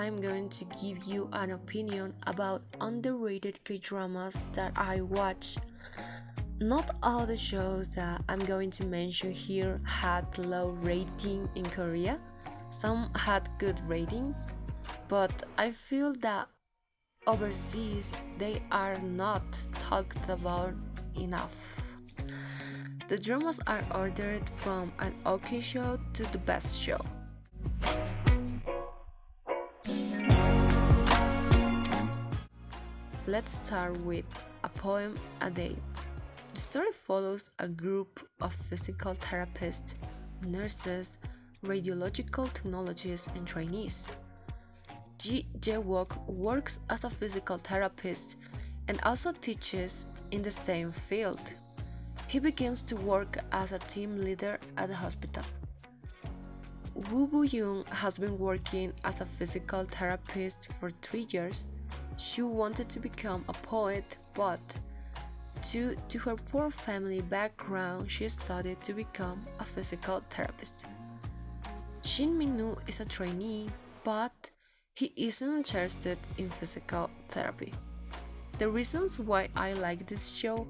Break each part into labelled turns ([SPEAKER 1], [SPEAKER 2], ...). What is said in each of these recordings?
[SPEAKER 1] I'm going to give you an opinion about underrated K-dramas that I watch. Not all the shows that I'm going to mention here had low rating in Korea. Some had good rating, but I feel that overseas they are not talked about enough. The dramas are ordered from an okay show to the best show. Let's start with A Poem a Day. The story follows a group of physical therapists, nurses, radiological technologists, and trainees. Jae-wook works as a physical therapist and also teaches in the same field. He begins to work as a team leader at the hospital. Woo Boo-young has been working as a physical therapist for 3 years. She wanted to become a poet, but due to her poor family background, she studied to become a physical therapist. Shin Min-woo is a trainee, but he isn't interested in physical therapy. The reasons why I like this show,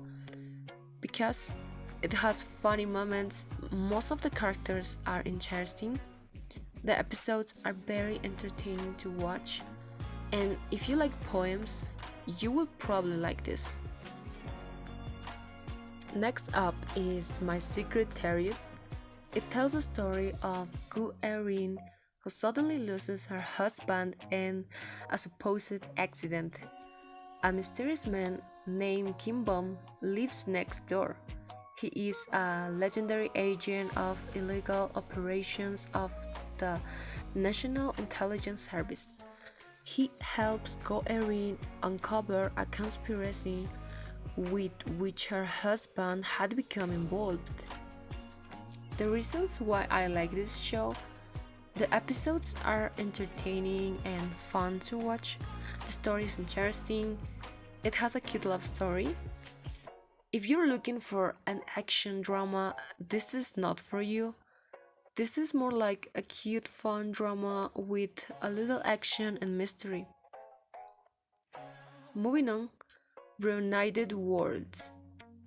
[SPEAKER 1] because it has funny moments, most of the characters are interesting, the episodes are very entertaining to watch, and if you like poems, you will probably like this. Next up is My Secret Terrius. It tells the story of Gu Erin, who suddenly loses her husband in a supposed accident. A mysterious man named Kim Bum lives next door. He is a legendary agent of illegal operations of the National Intelligence Service. He helps Go Erin uncover a conspiracy with which her husband had become involved. The reasons why I like this show: the episodes are entertaining and fun to watch, the story is interesting, it has a cute love story. If you're looking for an action drama, this is not for you. This is more like a cute fun drama with a little action and mystery. Moving on, Reunited Worlds.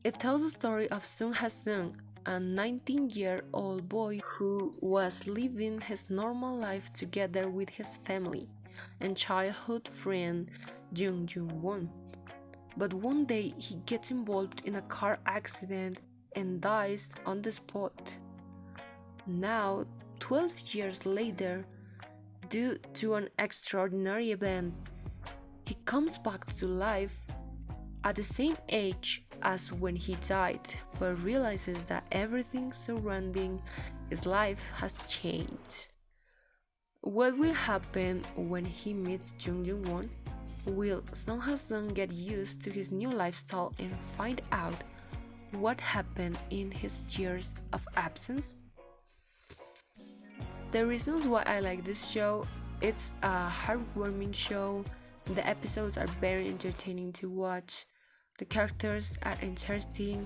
[SPEAKER 1] It tells the story of Sung Ha-sung, a 19-year-old boy who was living his normal life together with his family and childhood friend Jung Joo-won. But one day he gets involved in a car accident and dies on the spot. Now, 12 years later, due to an extraordinary event, he comes back to life at the same age as when he died, but realizes that everything surrounding his life has changed. What will happen when he meets Jung Joo-won? Will Sung Ha-sung get used to his new lifestyle and find out what happened in his years of absence? The reasons why I like this show: it's a heartwarming show, the episodes are very entertaining to watch, the characters are interesting,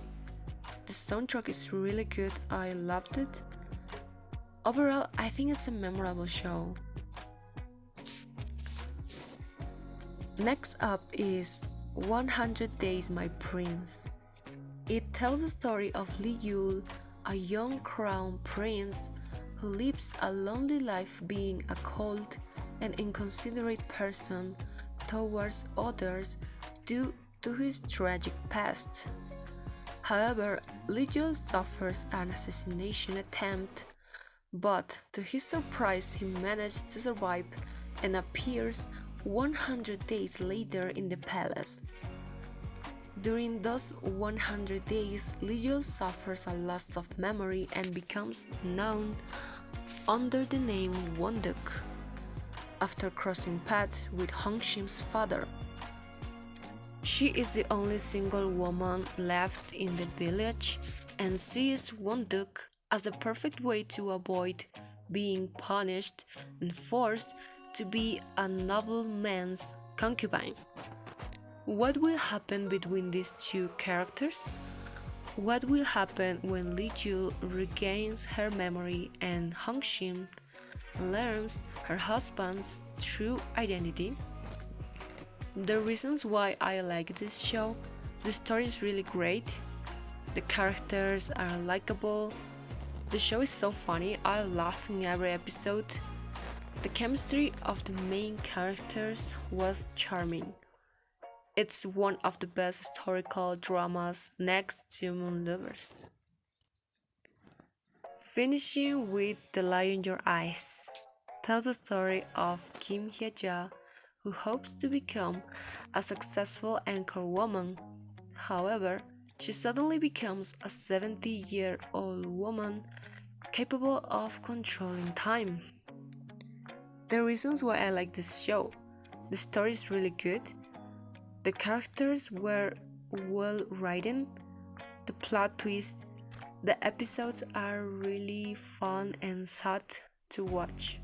[SPEAKER 1] the soundtrack is really good, I loved it. Overall, I think it's a memorable show. Next up is 100 Days My Prince. It tells the story of Lee Yul, a young crown prince who lives a lonely life being a cold and inconsiderate person towards others due to his tragic past. However, Lee Yul suffers an assassination attempt, but to his surprise he managed to survive and appears 100 days later in the palace. During those 100 days, Lee Yul suffers a loss of memory and becomes known under the name Won-duk after crossing paths with Hong Shim's father. She is the only single woman left in the village and sees Won-duk as the perfect way to avoid being punished and forced to be a nobleman's concubine. What will happen between these two characters? What will happen when Lee Ju regains her memory and Hong Shim learns her husband's true identity. The reasons why I like this show: the story is really great, the characters are likable, the show is so funny, I laugh in every episode, the chemistry of the main characters was charming. It's one of the best historical dramas next to Lovers. Finishing with The Light in Your Eyes tells the story of Kim Hye-ja, who hopes to become a successful anchor woman. However, she suddenly becomes a 70-year-old woman capable of controlling time. The reasons why I like this show: the story is really good, the characters were well written, the plot twist, the episodes are really fun and sad to watch.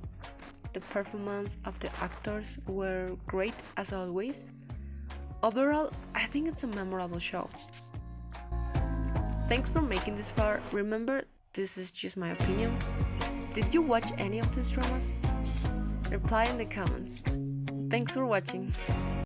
[SPEAKER 1] The performance of the actors were great as always. Overall, I think it's a memorable show. Thanks for making this far. Remember, this is just my opinion. Did you watch any of these dramas? Reply in the comments. Thanks for watching.